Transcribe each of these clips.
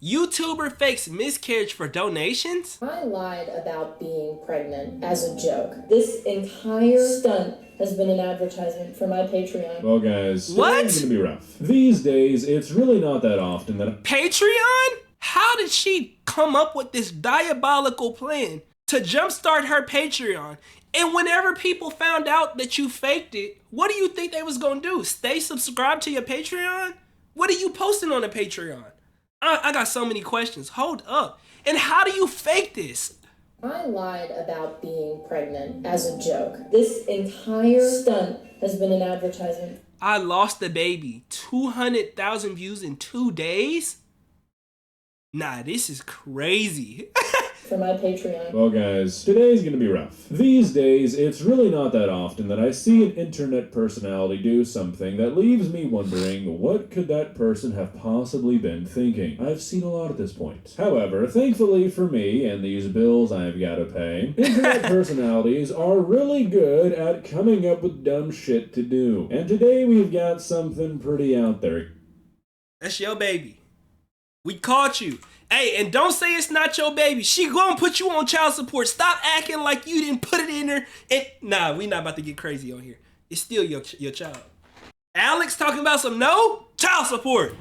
YouTuber fakes miscarriage for donations? I lied about being pregnant as a joke. This entire stunt has been an advertisement for my Patreon. Well, guys, What? today's gonna be rough. These days, it's really not that often that Patreon? How did she come up with this diabolical plan to jumpstart her Patreon? And whenever people found out that you faked it, what do you think they was gonna do? Stay subscribed to your Patreon? What are you posting on the Patreon? I got so many questions. Hold up. And how do you fake this? I lied about being pregnant as a joke. This entire stunt has been an advertisement. I lost the baby. 200,000 views in 2 days? Nah, this is crazy. For my Patreon. Well, guys, today's gonna be rough. These days, it's really not that often that I see an internet personality do something that leaves me wondering what could that person have possibly been thinking. I've seen a lot at this point. However, thankfully for me and these bills I've gotta pay, internet personalities are really good at coming up with dumb shit to do. And today we've got something pretty out there. That's your baby. We caught you. Hey, and don't say it's not your baby. She gonna put you on child support. Stop acting like you didn't put it in her. And nah, we not about to get crazy on here. It's still your child. Alex talking about some child support.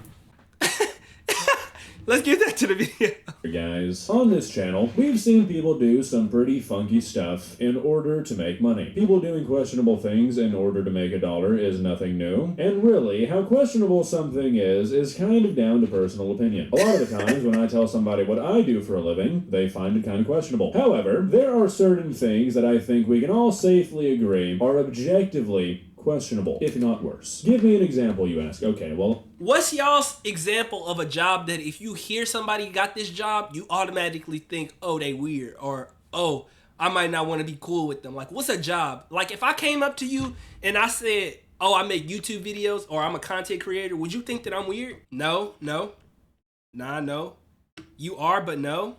Let's get that to the video. Guys, on this channel, we've seen people do some pretty funky stuff in order to make money. People doing questionable things in order to make $1 is nothing new. And really, how questionable something is kind of down to personal opinion. A lot of the times when I tell somebody what I do for a living, they find it kind of questionable. However, there are certain things that I think we can all safely agree are objectively questionable, if not worse. Give me an example, you ask. Okay, well, What's y'all's example of a job that if you hear somebody got this job, you automatically think, oh, they weird, or oh, I might not want to be cool with them? Like, what's a job? Like, if I came up to you and I said, oh, I make YouTube videos, or I'm a content creator, would you think that I'm weird? No. Nah, no. You are, but no.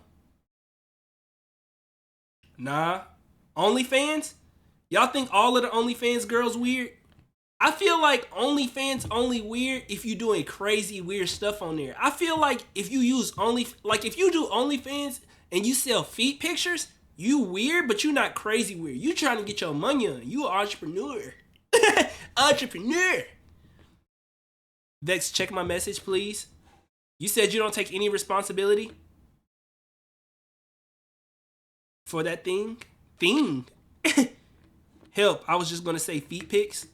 Nah. OnlyFans? Y'all think all of the OnlyFans girls weird? I feel like OnlyFans only weird if you doing crazy weird stuff on there. I feel like if you use if you do OnlyFans and you sell feet pictures, you weird, but you not crazy weird. You trying to get your money on. You an entrepreneur. Entrepreneur. Vex, check my message, please. You said you don't take any responsibility for that thing. Help, I was just gonna say feet pics.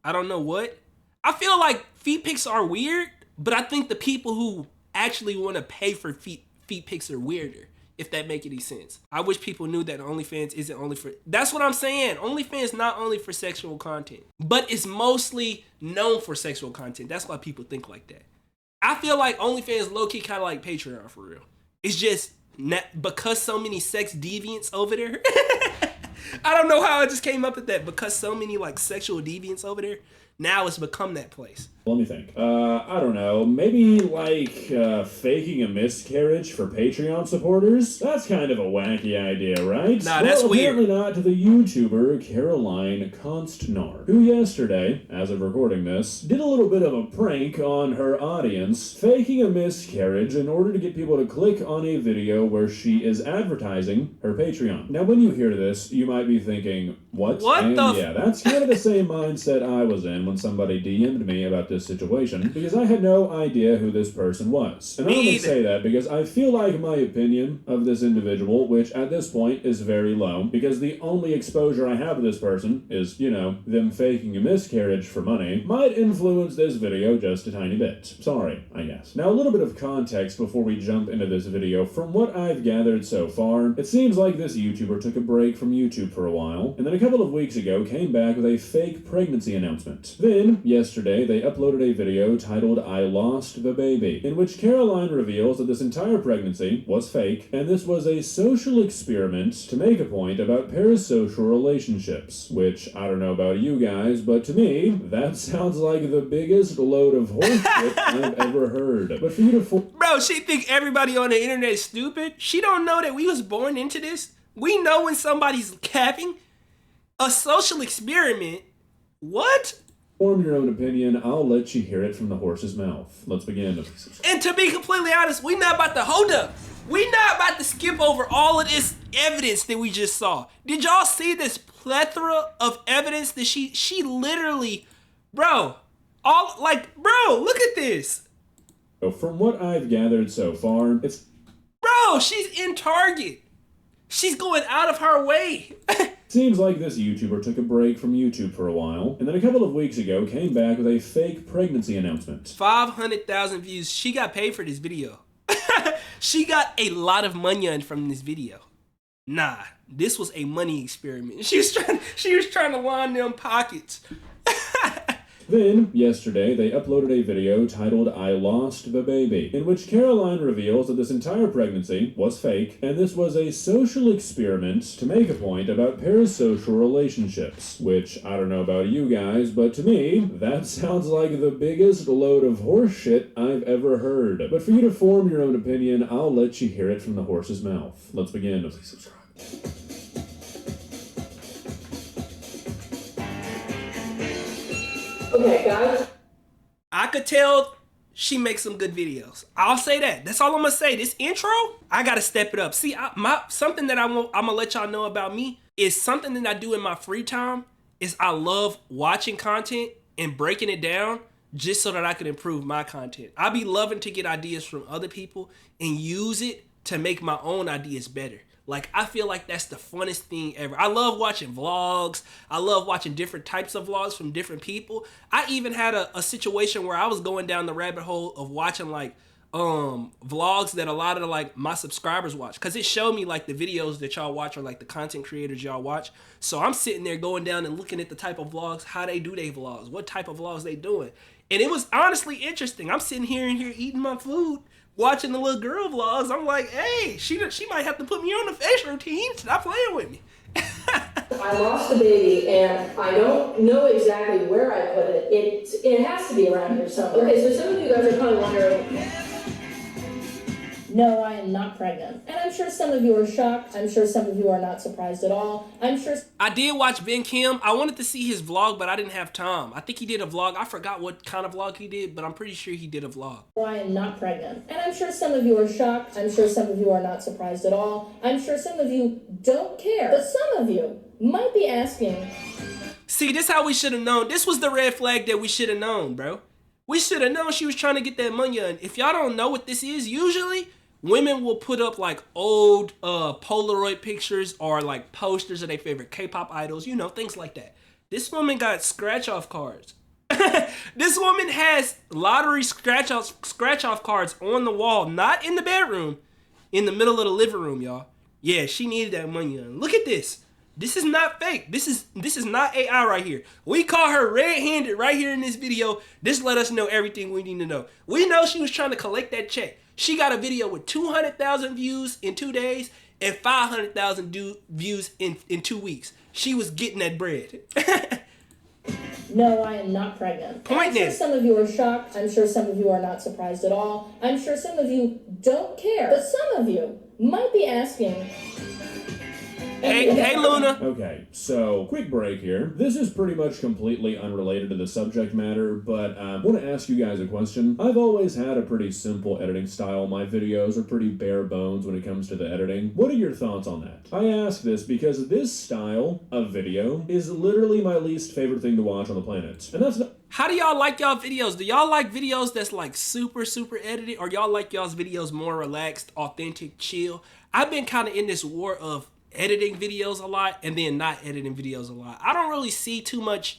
I don't know what. I feel like feet pics are weird, but I think the people who actually want to pay for feet pics are weirder, if that make any sense. I wish people knew that OnlyFans isn't only for... That's what I'm saying. OnlyFans not only for sexual content, but it's mostly known for sexual content. That's why people think like that. I feel like OnlyFans low-key kind of like Patreon for real. It's just because so many sex deviants over there. I don't know how I just came up with that. Because so many like sexual deviants over there, now it's become that place. let me think. I don't know. Maybe like faking a miscarriage for Patreon supporters? That's kind of a wacky idea, right? Nah, that's weird. Apparently not to the YouTuber Caroline Constnar, who yesterday, as of recording this, did a little bit of a prank on her audience, faking a miscarriage in order to get people to click on a video where she is advertising her Patreon. Now, when you hear this, you might be thinking, what? Yeah, that's kind of the same mindset I was in when somebody DM'd me about this situation, because I had no idea who this person was. And I only say that because I feel like my opinion of this individual, which at this point is very low, because the only exposure I have of this person is, you know, them faking a miscarriage for money, might influence this video just a tiny bit. Sorry, I guess. Now, a little bit of context before we jump into this video. From what I've gathered so far, it seems like this YouTuber took a break from YouTube for a while, and then a couple of weeks ago came back with a fake pregnancy announcement. Then, yesterday, they uploaded a video titled I Lost the Baby, in which Caroline reveals that this entire pregnancy was fake, and this was a social experiment to make a point about parasocial relationships, which, I don't know about you guys, but to me, that sounds like the biggest load of horseshit I've ever heard. But for you to Bro, she think everybody on the internet is stupid? She don't know that we was born into this? We know when somebody's capping. A social experiment? What? Form your own opinion. I'll let you hear it from the horse's mouth. Let's begin. And to be completely honest, we not about to hold up. We not about to skip over all of this evidence that we just saw. Did y'all see this plethora of evidence that she literally, bro, look at this. So from what I've gathered so far, Bro, she's in Target. She's going out of her way. seems like this YouTuber took a break from YouTube for a while, and then a couple of weeks ago came back with a fake pregnancy announcement. 500,000 views. She got paid for this video. She got a lot of money from this video. Nah, this was a money experiment. She was trying to line them pockets. Then, yesterday, they uploaded a video titled I Lost the Baby, in which Caroline reveals that this entire pregnancy was fake, and this was a social experiment to make a point about parasocial relationships, which, I don't know about you guys, but to me, that sounds like the biggest load of horseshit I've ever heard. But for you to form your own opinion, I'll let you hear it from the horse's mouth. Let's begin. Please subscribe. Okay, guys. I could tell she makes some good videos. I'll say that. That's all I'm gonna say. This intro, I gotta step it up. See, something that I'm gonna let y'all know about me is something that I do in my free time. Is I love watching content and breaking it down just so that I can improve my content. I be loving to get ideas from other people and use it to make my own ideas better. Like, I feel like that's the funnest thing ever. I love watching vlogs. I love watching different types of vlogs from different people. I even had a situation where I was going down the rabbit hole of watching like vlogs that a lot of like my subscribers watch, because it showed me like the videos that y'all watch or like the content creators y'all watch. So I'm sitting there going down and looking at the type of vlogs, how they do their vlogs, what type of vlogs they doing. And it was honestly interesting. I'm sitting here eating my food, watching the little girl vlogs. I'm like, hey, she might have to put me on the face routine. Stop playing with me. I lost the baby, and I don't know exactly where I put it. It has to be around here somewhere. Okay, so some of you guys are probably wondering, no, I am not pregnant. And I'm sure some of you are shocked. I'm sure some of you are not surprised at all. I'm sure... I did watch Ben Kim. I wanted to see his vlog, but I didn't have time. I think he did a vlog. I forgot what kind of vlog he did, but I'm pretty sure he did a vlog. I am not pregnant. And I'm sure some of you are shocked. I'm sure some of you are not surprised at all. I'm sure some of you don't care. But some of you might be asking... See, this is how we should have known. This was the red flag that we should have known, bro. We should have known she was trying to get that money. And if y'all don't know what this is, usually... women will put up like old Polaroid pictures or like posters of their favorite K-pop idols, you know, things like that. This woman got scratch-off cards. This woman has lottery scratch-off cards on the wall, not in the bedroom, in the middle of the living room, y'all. Yeah, she needed that money. Look at this. This is not fake. This is not AI right here. We caught her red-handed right here in this video. This let us know everything we need to know. We know she was trying to collect that check. She got a video with 200,000 views in 2 days and 500,000 views in 2 weeks. She was getting that bread. No, I am not pregnant. I'm sure some of you are shocked. I'm sure some of you are not surprised at all. I'm sure some of you don't care. But some of you might be asking... Hey, Luna. Okay, so quick break here. This is pretty much completely unrelated to the subject matter, but I want to ask you guys a question. I've always had a pretty simple editing style. My videos are pretty bare bones when it comes to the editing. What are your thoughts on that? I ask this because this style of video is literally my least favorite thing to watch on the planet. And that's not... How do y'all like y'all videos? Do y'all like videos that's like super edited, or y'all like y'all's videos more relaxed, authentic, chill? I've been kind of in this war of editing videos a lot and then not editing videos a lot. I don't really see too much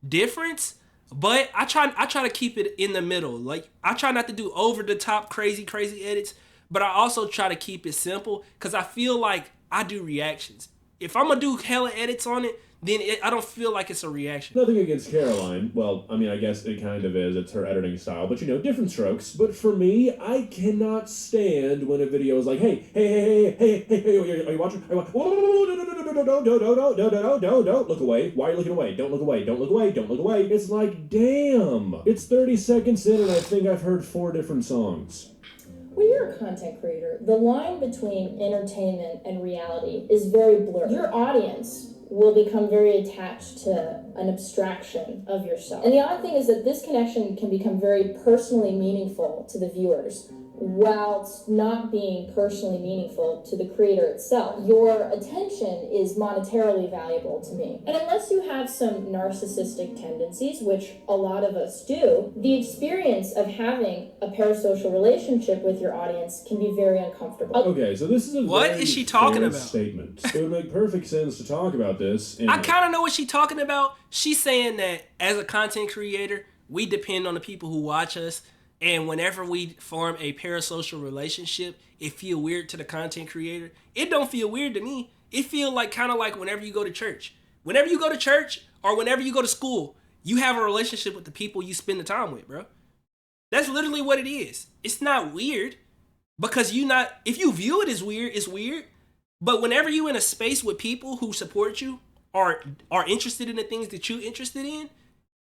difference, but I try to keep it in the middle. Like, I try not to do over the top crazy edits, but I also try to keep it simple because I feel like I do reactions. If I'm gonna do hella edits on it, then I don't feel like it's a reaction. Nothing against Caroline. Well, I mean, I guess it kind of is. It's her editing style. But, you know, different strokes. But for me, I cannot stand when a video is like, hey, are you watching? Don't look away. Why are you looking away? Don't look away. Don't look away. Don't look away. It's like, damn. It's 30 seconds in and I think I've heard 4 different songs. When you're a content creator, the line between entertainment and reality is very blurry. Your audience will become very attached to an abstraction of yourself. And the odd thing is that this connection can become very personally meaningful to the viewers, whilst not being personally meaningful to the creator itself. Your attention is monetarily valuable to me. And unless you have some narcissistic tendencies, which a lot of us do, the experience of having a parasocial relationship with your audience can be very uncomfortable. Okay, so this is a What very is she talking fair about? statement. It would make perfect sense to talk about this. I kind of know what she's talking about. She's saying that as a content creator, we depend on the people who watch us. And whenever we form a parasocial relationship, it feel weird to the content creator. It don't feel weird to me. It feel like kind of like whenever you go to church. Whenever you go to church or whenever you go to school, you have a relationship with the people you spend the time with, bro. That's literally what it is. It's not weird because if you view it as weird, it's weird. But whenever you in a space with people who support you or are interested in the things that you're interested in,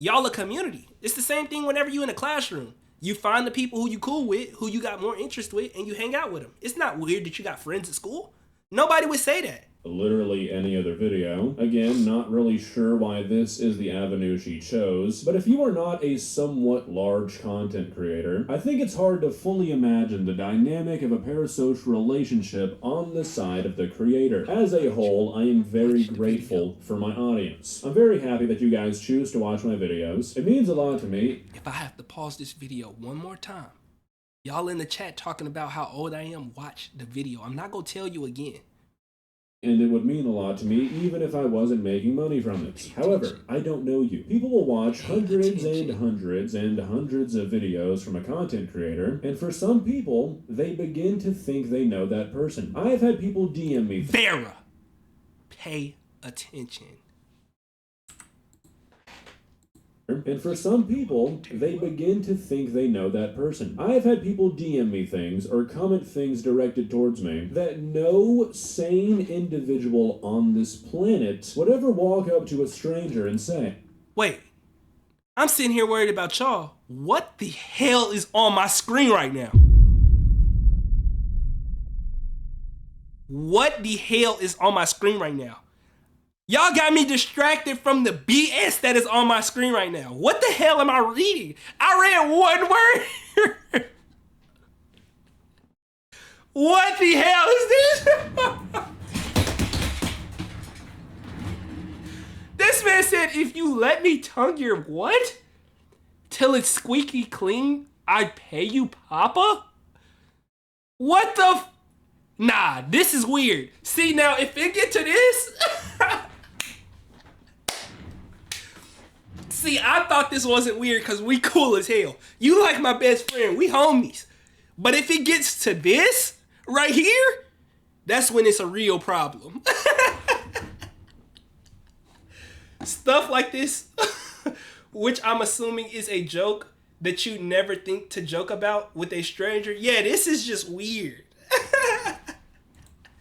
y'all a community. It's the same thing whenever you in a classroom. You find the people who you cool with, who you got more interest with, and you hang out with them. It's not weird that you got friends at school. Nobody would say that. Literally any other video. Again, not really sure why this is the avenue she chose, but if you are not a somewhat large content creator, I think it's hard to fully imagine the dynamic of a parasocial relationship on the side of the creator. As a whole, I am very grateful for my audience. I'm very happy that you guys choose to watch my videos. It means a lot to me. If I have to pause this video one more time, y'all in the chat talking about how old I am, watch the video. I'm not gonna tell you again. And it would mean a lot to me even if I wasn't making money from it. However, I don't know you. People will watch hundreds and hundreds and hundreds of videos from a content creator, and for some people, they begin to think they know that person. I've had people DM me. Vera, pay attention. And for some people, they begin to think they know that person. I've had people DM me things or comment things directed towards me that no sane individual on this planet would ever walk up to a stranger and say. Wait, I'm sitting here worried about y'all. What the hell is on my screen right now? What the hell is on my screen right now? Y'all got me distracted from the BS that is on my screen right now. What the hell am I reading? I read one word. What the hell is this? This man said, if you let me tongue your what? Till it's squeaky clean, I'd pay you, Papa? What the Nah, this is weird. See, now, if it get to this... See, I thought this wasn't weird because we cool as hell. You like my best friend. We homies. But if it gets to this right here, that's when it's a real problem. Stuff like this, which I'm assuming is a joke that you never think to joke about with a stranger. Yeah, this is just weird.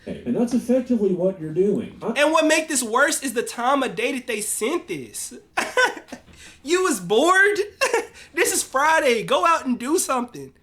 And that's effectively what you're doing. And what make this worse is the time of day that they sent this. You was bored? This is Friday. Go out and do something.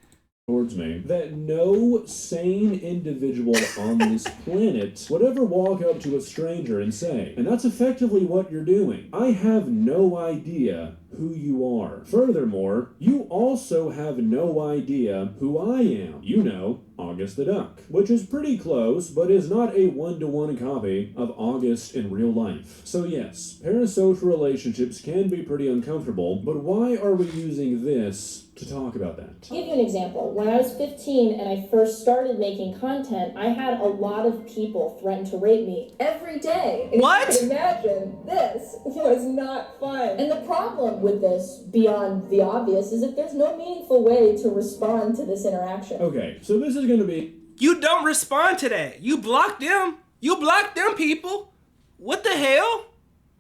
Towards me that no sane individual on this planet would ever walk up to a stranger and say, and that's effectively what you're doing. I have no idea who you are. Furthermore, you also have no idea who I am. You know, August the Duck, which is pretty close, but is not a one-to-one copy of August in real life. So yes, parasocial relationships can be pretty uncomfortable, but why are we using this to talk about that? I'll give you an example. When I was 15 and I first started making content, I had a lot of people threaten to rape me every day. And What? You can imagine, this was not fun. And the problem with this, beyond the obvious, is that there's no meaningful way to respond to this interaction. Okay, so this is going to be... You don't respond to that. You block them. You block them people. What the hell?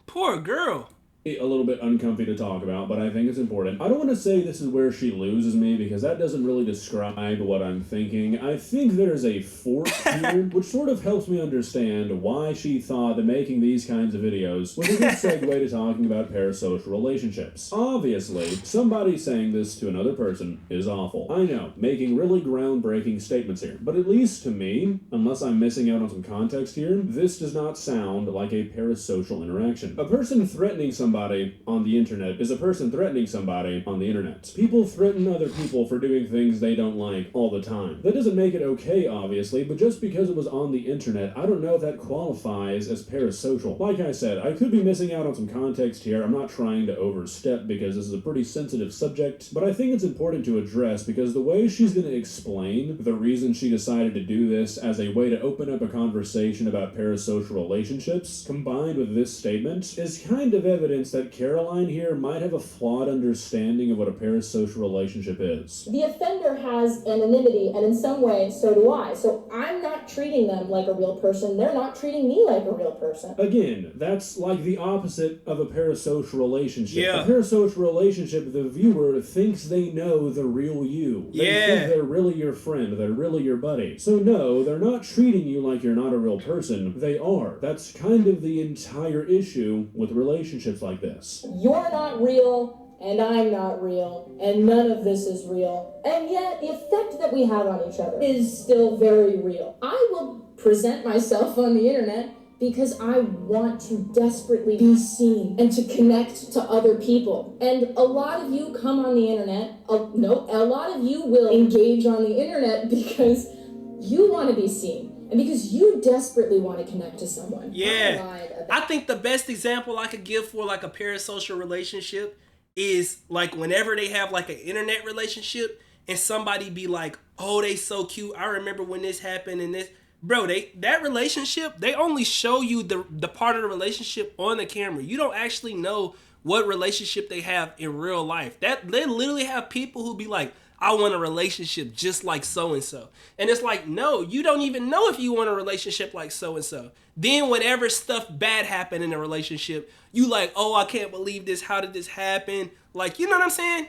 Poor girl. a little bit uncomfy to talk about, but I think it's important. I don't want to say this is where she loses me because that doesn't really describe what I'm thinking. I think there's a fork here, which sort of helps me understand why she thought that making these kinds of videos was a good segue to talking about parasocial relationships. Obviously, somebody saying this to another person is awful. I know, making really groundbreaking statements here, but at least to me, unless I'm missing out on some context here, this does not sound like a parasocial interaction. A person threatening somebody on the internet is a person threatening somebody on the internet. People threaten other people for doing things they don't like all the time. That doesn't make it okay, obviously, but just because it was on the internet, I don't know if that qualifies as parasocial. Like I said, I could be missing out on some context here. I'm not trying to overstep because this is a pretty sensitive subject, but I think it's important to address because the way she's going to explain the reason she decided to do this as a way to open up a conversation about parasocial relationships, combined with this statement, is kind of evidence that Caroline here might have a flawed understanding of what a parasocial relationship is. The offender has anonymity, and in some way, so do I. So I'm not treating them like a real person. They're not treating me like a real person. Again, that's like the opposite of a parasocial relationship. Yeah. A parasocial relationship, the viewer thinks they know the real you. They think they're really your friend. They're really your buddy. So no, they're not treating you like you're not a real person. They are. That's kind of the entire issue with relationships like this. You're not real, and I'm not real, and none of this is real. And yet, the effect that we have on each other is still very real. I will present myself on the internet because I want to desperately be seen and to connect to other people. And a lot of you come on the internet, a lot of you will engage on the internet because you want to be seen. And because you desperately want to connect to someone. I think the best example I could give for like a parasocial relationship is like whenever they have like an internet relationship and somebody be like, oh, they so cute. I remember when this happened and this. Bro, that relationship, they only show you the part of the relationship on the camera. You don't actually know what relationship they have in real life. That they literally have people who be like, I want a relationship just like so-and-so. And it's like, no, you don't even know if you want a relationship like so-and-so. Then whenever stuff bad happened in a relationship, you like, oh, I can't believe this. How did this happen? Like, you know what I'm saying?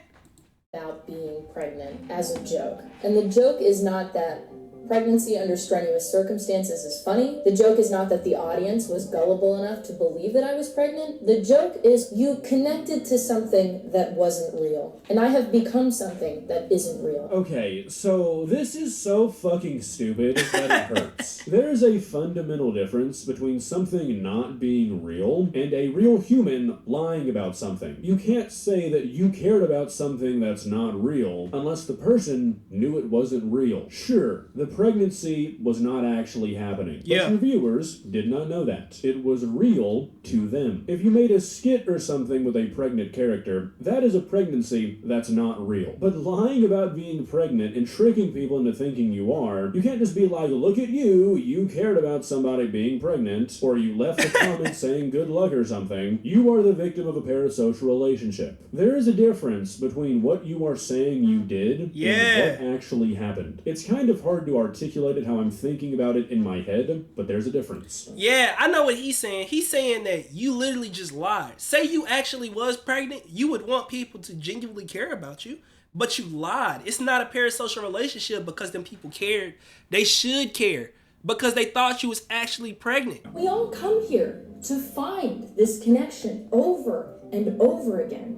About being pregnant as a joke. And the joke is not that pregnancy under strenuous circumstances is funny. The joke is not that the audience was gullible enough to believe that I was pregnant. The joke is you connected to something that wasn't real. And I have become something that isn't real. Okay, so this is so fucking stupid that it hurts. There is a fundamental difference between something not being real and a real human lying about something. You can't say that you cared about something that's not real unless the person knew it wasn't real. Sure, the pregnancy was not actually happening. But your viewers did not know that. It was real to them. If you made a skit or something with a pregnant character, that is a pregnancy that's not real. But lying about being pregnant and tricking people into thinking you are, you can't just be like, look at you cared about somebody being pregnant, or you left a comment saying good luck or something. You are the victim of a parasocial relationship. There is a difference between what you are saying you did and what actually happened. It's kind of hard to articulated how I'm thinking about it in my head, but there's a difference. Yeah, I know what he's saying. He's saying that you literally just lied. Say you actually was pregnant, you would want people to genuinely care about you, but you lied. It's not a parasocial relationship because them people cared. They should care because they thought you was actually pregnant. We all come here to find this connection over and over again,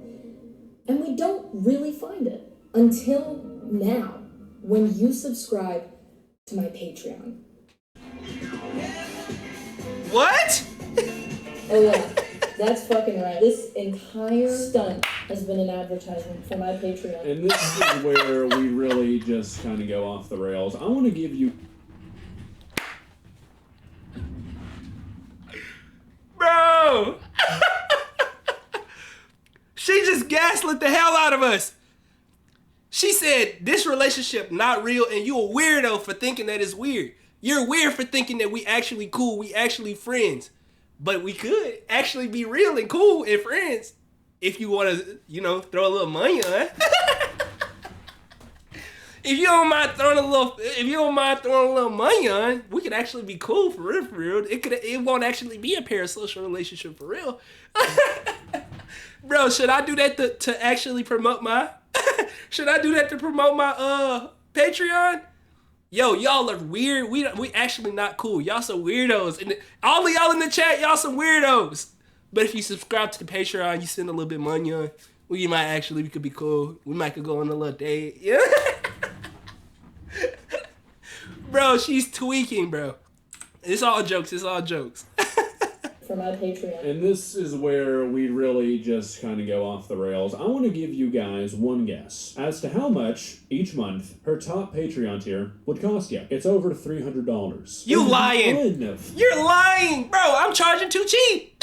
and we don't really find it until now when you subscribe to my Patreon. What? Oh yeah, that's fucking right. This entire stunt has been an advertisement for my Patreon. And this is where we really just kind of go off the rails. I want to give you... Bro! She just gaslit the hell out of us. She said, this relationship not real, and you a weirdo for thinking that it's weird. You're weird for thinking that we actually cool, we actually friends. But we could actually be real and cool and friends if you want to, throw a little money on. If you don't mind throwing a little money on, we could actually be cool for real, for real. It won't actually be a parasocial relationship for real. Bro, should I do that to actually promote my? Should I do that to promote my Patreon? Yo, y'all are weird. We actually not cool. Y'all some weirdos. And all of y'all in the chat, y'all some weirdos. But if you subscribe to the Patreon, you send a little bit of money on, we could be cool. We might could go on a little date. Yeah. Bro, she's tweaking, bro. It's all jokes. It's all jokes. For my Patreon. And this is where we really just kind of go off the rails. I want to give you guys one guess as to how much each month her top Patreon tier would cost you. It's over $300. You lying. You're lying. Bro, I'm charging too cheap.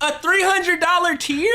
A $300 tier?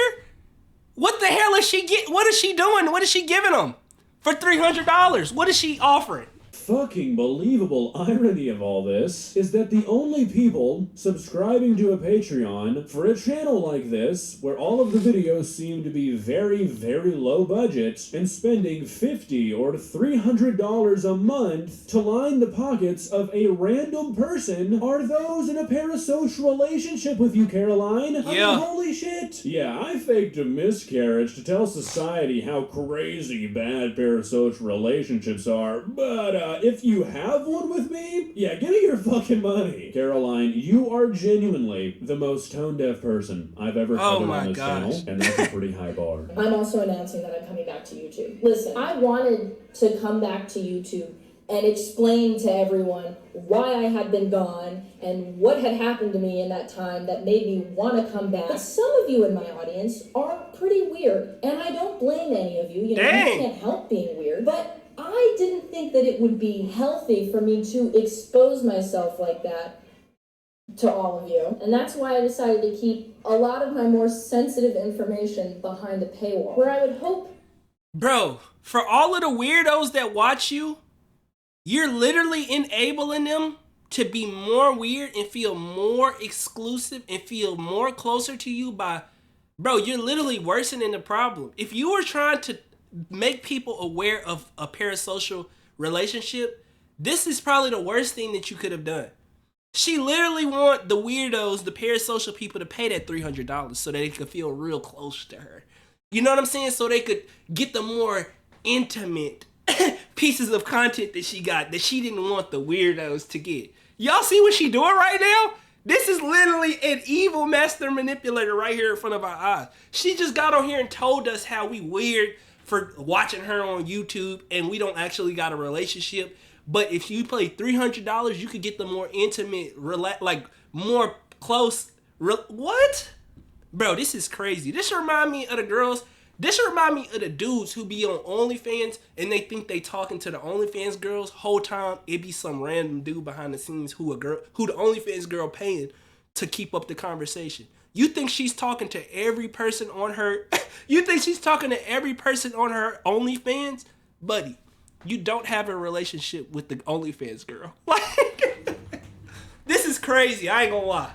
What the hell is she what is she doing? What is she giving them? For $300, what is she offering? Fucking believable irony of all this is that the only people subscribing to a Patreon for a channel like this, where all of the videos seem to be very, very low budget, and spending $50 or $300 a month to line the pockets of a random person, are those in a parasocial relationship with you, Caroline. I mean, holy shit. Yeah, I faked a miscarriage to tell society how crazy bad parasocial relationships are, but if you have one with me, yeah, give me your fucking money. Caroline, you are genuinely the most tone-deaf person I've ever covered on this channel, and that's a pretty high bar. I'm also announcing that I'm coming back to YouTube. Listen, I wanted to come back to YouTube and explain to everyone why I had been gone and what had happened to me in that time that made me want to come back. But some of you in my audience are pretty weird, and I don't blame any of you. You know, you can't help being weird, but I didn't think that it would be healthy for me to expose myself like that to all of you. And that's why I decided to keep a lot of my more sensitive information behind a paywall, where I would hope... Bro, for all of the weirdos that watch you, you're literally enabling them to be more weird and feel more exclusive and feel more closer to you by... Bro, you're literally worsening the problem. If you were trying to make people aware of a parasocial relationship, this is probably the worst thing that you could have done. She literally want the weirdos, the parasocial people, to pay that $300 so that they could feel real close to her. You know what I'm saying? So they could get the more intimate pieces of content that she got that she didn't want the weirdos to get. Y'all see what she doing right now? This is literally an evil master manipulator right here in front of our eyes. She just got on here and told us how we weird for watching her on YouTube and we don't actually got a relationship. But if you pay $300, you could get the more intimate, like more close. What? Bro, this is crazy. This remind me of the girls. This remind me of the dudes who be on OnlyFans and they think they talking to the OnlyFans girls. Whole time it be some random dude behind the scenes who the OnlyFans girl paying to keep up the conversation. You think she's talking to every person on her... You think she's talking to every person on her OnlyFans? Buddy, you don't have a relationship with the OnlyFans girl. Like, this is crazy. I ain't gonna lie.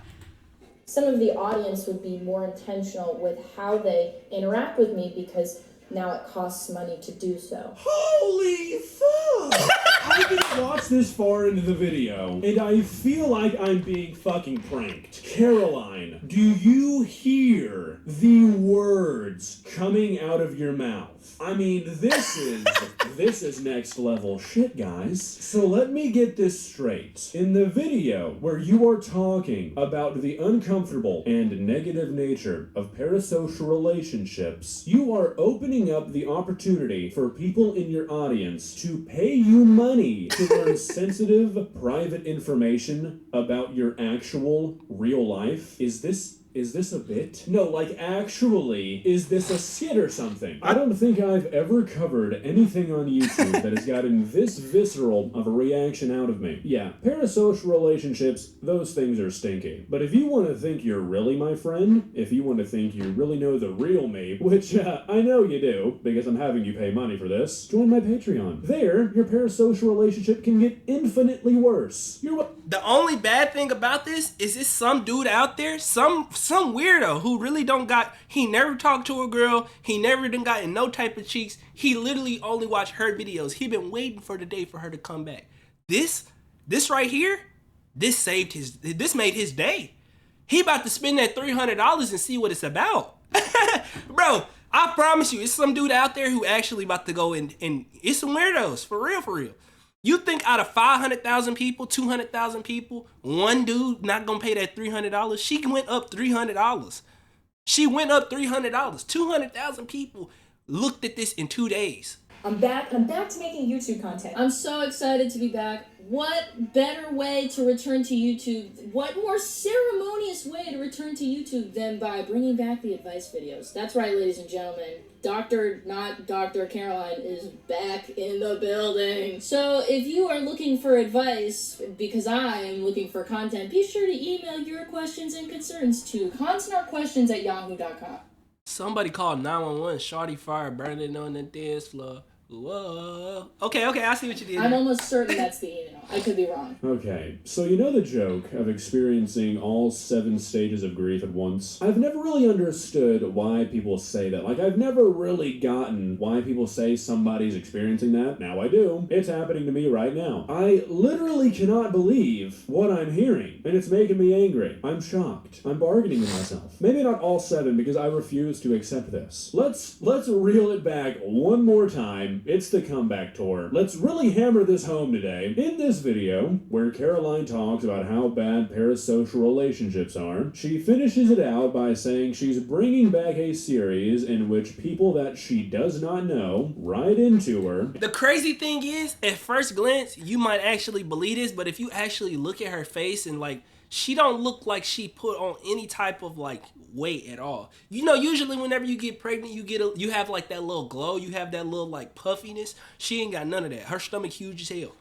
Some of the audience would be more intentional with how they interact with me because now it costs money to do so. Holy fuck! I didn't watch this far into the video, and I feel like I'm being fucking pranked. Caroline, do you hear the words coming out of your mouth? I mean, this is next level shit, guys. So let me get this straight. In the video where you are talking about the uncomfortable and negative nature of parasocial relationships, you are opening up the opportunity for people in your audience to pay you money to learn sensitive, private information about your actual real life. Is this a bit? No, like actually, is this a skit or something? I don't think I've ever covered anything on YouTube that has gotten this visceral of a reaction out of me. Yeah, parasocial relationships, those things are stinky. But if you want to think you're really my friend, if you want to think you really know the real me, which I know you do, because I'm having you pay money for this, join my Patreon. There, your parasocial relationship can get infinitely worse. The only bad thing about this is it's some dude out there, some weirdo who really he never talked to a girl, he never done got in no type of cheeks, he literally only watched her videos. He been waiting for the day for her to come back. This right here, this made his day. He about to spend that $300 and see what it's about. Bro, I promise you, it's some dude out there who actually about to go and it's some weirdos, for real, for real. You think out of 500,000 people, 200,000 people, one dude not gonna pay that $300? She went up $300. She went up $300. 200,000 people looked at this in 2 days. I'm back to making YouTube content. I'm so excited to be back. What better way to return to YouTube? What more ceremonious way to return to YouTube than by bringing back the advice videos? That's right, ladies and gentlemen. Not Dr. Caroline is back in the building. So if you are looking for advice, because I am looking for content, be sure to email your questions and concerns to consonartquestions@yahoo.com. Somebody called 911. Shawty fire burning on the dance floor. Whoa. Okay, I see what you did. I'm almost certain that's the email. I could be wrong. Okay, so you know the joke of experiencing all 7 stages of grief at once? I've never really understood why people say that. Like, I've never really gotten why people say somebody's experiencing that. Now I do. It's happening to me right now. I literally cannot believe what I'm hearing, and it's making me angry. I'm shocked. I'm bargaining with myself. Maybe not all 7, because I refuse to accept this. Let's reel it back one more time. It's the comeback tour. Let's really hammer this home today. In this video, where Caroline talks about how bad parasocial relationships are, she finishes it out by saying she's bringing back a series in which people that she does not know write into her. The crazy thing is, at first glance, you might actually believe this, but if you actually look at her face and like, she don't look like she put on any type of like weight at all. You know, usually whenever you get pregnant, you have like that little glow, you have that little like puffiness. She ain't got none of that. Her stomach huge as hell.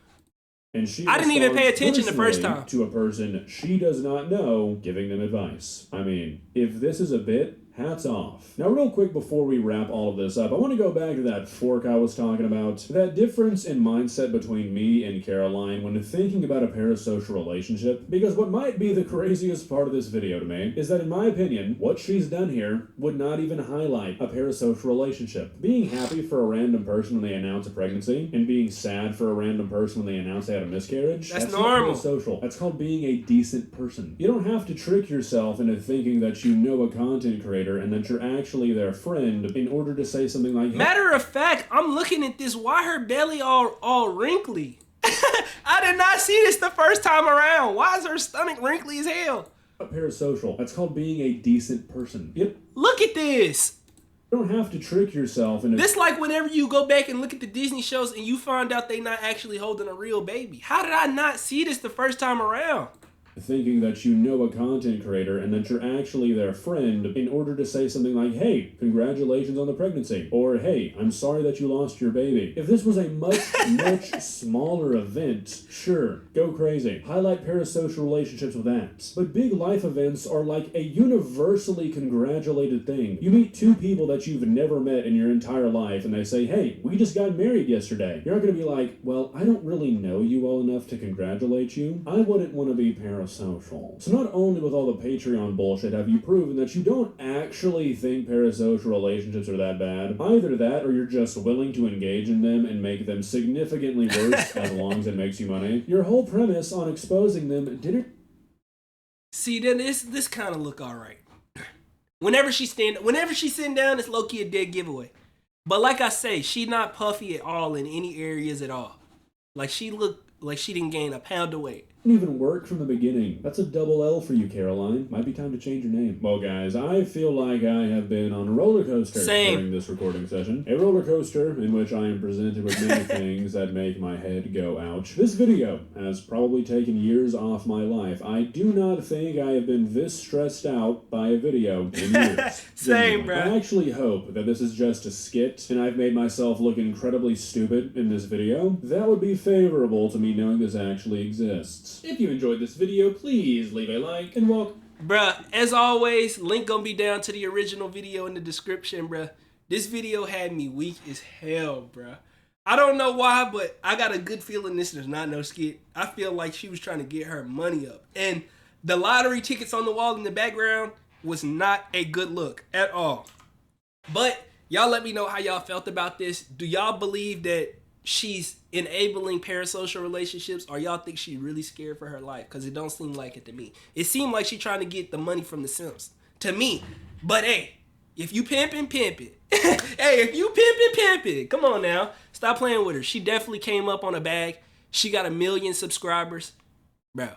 And she I didn't even pay attention the first time. To a person she does not know, giving them advice. I mean, if this is a bit, hats off. Now, real quick before we wrap all of this up, I want to go back to that fork I was talking about. That difference in mindset between me and Caroline when thinking about a parasocial relationship. Because what might be the craziest part of this video to me is that, in my opinion, what she's done here would not even highlight a parasocial relationship. Being happy for a random person when they announce a pregnancy, and being sad for a random person when they announce they had a miscarriage, that's normal. Not parasocial. That's called being a decent person. You don't have to trick yourself into thinking that you know a content creator and that you're actually their friend in order to say something like, matter of fact, I'm looking at this. Why her belly all wrinkly? I did not see this the first time around. Why is her stomach wrinkly as hell? Parasocial. That's called being a decent person. Look at this. You don't have to trick yourself into this. Like whenever you go back and look at the Disney shows and you find out they not actually holding a real baby. How did I not see this the first time around? Thinking that you know a content creator and that you're actually their friend in order to say something like, hey, congratulations on the pregnancy, or hey, I'm sorry that you lost your baby. If this was a much smaller event, sure, go crazy. Highlight parasocial relationships with that. But big life events are like a universally congratulated thing. You meet 2 people that you've never met in your entire life and they say, hey, we just got married yesterday. You're not going to be like, well, I don't really know you well enough to congratulate you. I wouldn't want to be parasocial. So not only with all the Patreon bullshit have you proven that you don't actually think parasocial relationships are that bad. Either that or you're just willing to engage in them and make them significantly worse as long as it makes you money. Your whole premise on exposing them didn't... See, then this kind of look alright. Whenever she's sitting down, it's low-key a dead giveaway. But like I say, she not puffy at all in any areas at all. Like she looked like she didn't gain a pound of weight. Didn't even work from the beginning. That's a double L for you, Caroline. Might be time to change your name. Well, guys, I feel like I have been on a roller coaster during this recording session. A roller coaster in which I am presented with many things that make my head go ouch. This video has probably taken years off my life. I do not think I have been this stressed out by a video in years. Same, bro. I actually hope that this is just a skit and I've made myself look incredibly stupid in this video. That would be favorable to me knowing this actually exists. If you enjoyed this video, please leave a like and welcome. Bruh, as always, link gonna be down to the original video in the description, bruh. This video had me weak as hell, bruh. I don't know why, but I got a good feeling this is not no skit. I feel like she was trying to get her money up. And the lottery tickets on the wall in the background was not a good look at all. But y'all let me know how y'all felt about this. Do y'all believe that she's enabling parasocial relationships, or y'all think she's really scared for her life? Because it don't seem like it to me. It seemed like she trying to get the money from the Sims to me. But hey, if you pimping, pimp it. Hey, if you pimping, pimp it. Come on now, stop playing with her. She definitely came up on a bag. She got 1 million subscribers, bro.